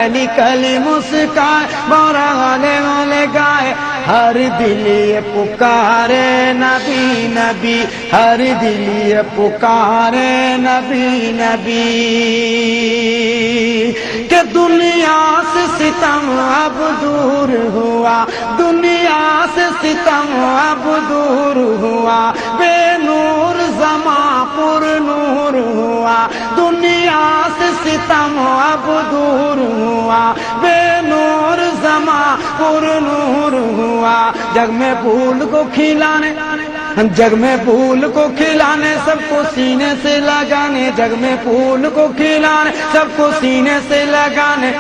کلی کلی مسکائے بورا غلے غلے گائے ہر دل یہ پکارے نبی نبی ہر دل یہ پکارے نبی نبی کہ دنیا سے ستم اب دور ہوا دنیا سے ستم اب دور ہوا بے نور زماں پر نور ہوا دنیا سے ستم اب دور ہوا بے نور زماں پر نور ہوا جگ میں پھول کو کھلانے جگ میں پھول کو کھلانے سب کو سینے سے لگانے جگ میں پھول کو کھلانے سب کو سینے سے لگانے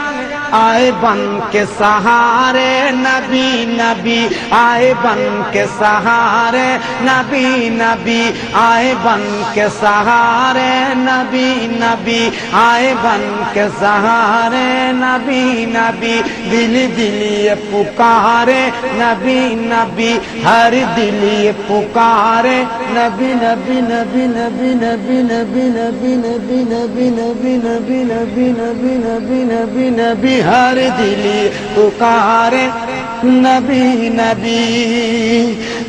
آئے بن کے سہارے نبی نبی آئے بن کے سہارے نبی نبی آئے بن کے سہارے نبی نبی آئے بن کے سہارے نبی نبی دل دل یہ پکارے نبی نبی ہر دل یہ پکارے نبی نبی نبی نبی نبی نبی نبی نبی نبی نبی نبی نبی نبی نبی نبی نبی ہر دل پکارے نبی نبی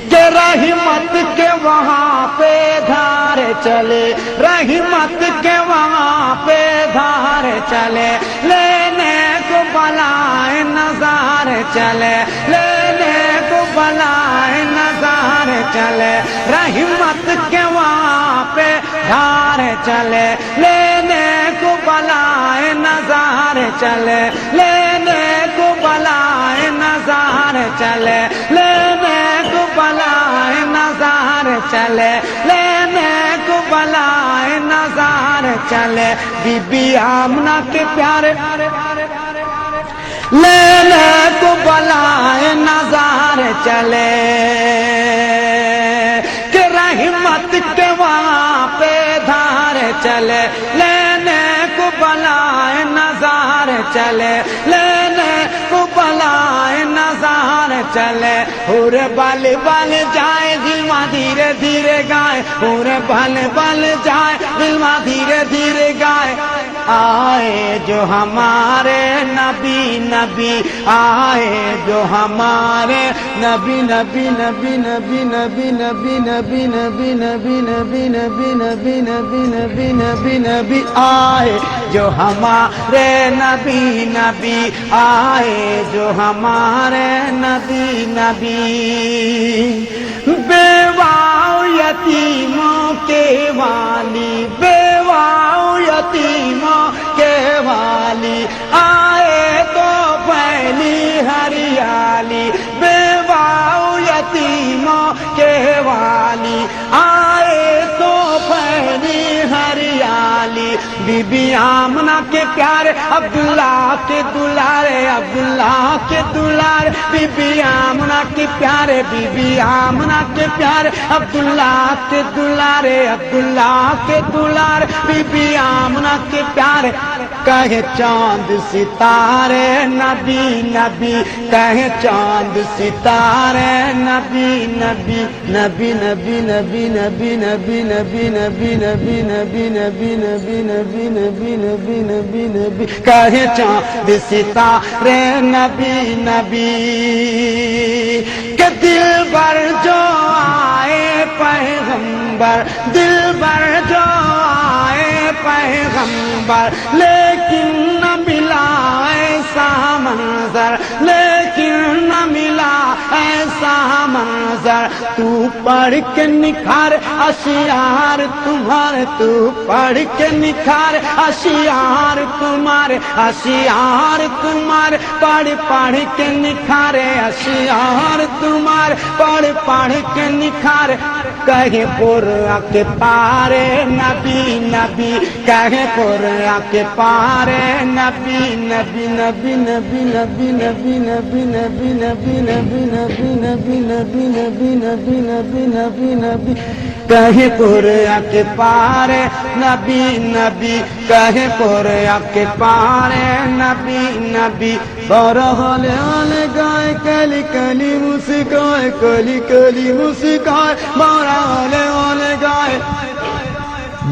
کہ رحمت کے وہاں پہ دھار چلے رحمت کے وہاں پہ دھار چلے لینے کو بلائے نظار چلے لینے کو بلائے نظار چلے رحمت کے وہاں پہ دھار چلے لینے کو بلائے نظار چلے لینے کو بلائے نظار چلے لینے کو بلائے نظار چلے لینے کو بلائے نظار چلے بی بی آمنہ کے پیارے لینے کو بلائے نظار چلے کہ رحمت کے وہاں پہ دھار چلے لینے کو بلائے نظار چلے لینے کو بلائے نظار چلے پورے بل بل جائے دلوا دھیرے دھیرے گائے پورے بل بل جائے دلوا دھیرے دھیرے گائے آئے جو ہمارے نبی نبی آئے جو ہمارے نبی نبی نبی نبی نبی نبی نبی نبی نبی نبی نبی نبی نبی نبی نبی نبی آئے جو ہمارے نبی نبی آئے جو ہمارے نبی نبی بیوہ یتیموں کے والی بیوہ یتیموں کے والی آئے تو پہلی ہریالی بیوہ یتیموں کے والی آئے تو پہلی ہریالی بی بی آمنہ کے پیارے عبداللہ کے دلارے عبداللہ کے دلارے بی بی آمنہ کے پیارے بی بی آمنہ کے پیارے عبداللہ کے دلارے عبداللہ کے دلارے بی بی آمنہ کے پیارے کہے چاند ستارے نبی نبی کہے چاند ستارے نبی نبی نبی نبی نبی نبی نبی نبی نبی نبی نبی نبی نبی نبی نبی نبی نبی نبی کہے چاند ستارے نبی نبی کہ دل بر جو آئے پیغمبر دل بر جو آئے پیغمبر لیکن نہ ملا ایسا منظر لیکن نہ ملا ایسا منظر تو پڑھ کے نکھار اشعار تمہارے تو پڑھ کے نکھار اشعار تمہارے اشعار تمہارے پڑھ پڑھ کے نکھارے اشعار تمہارے پڑھ پڑھ کے نکھارے کہیں قرآن کے پارے نبی نبی کہیں قرآن کے پارے نبی نبی نبی نبی نبی نبی نبی نبی نبی نبی نبی نبی نبی نبی نبی نبی نبی نبی کہیں قرآن کے پارے نبی نبی کہیں قرآن کے پارے نبی نبی بہرحال آلے گائے کلی کلی مسکائے کلی کلی مسکائے بہرحال آلے گائے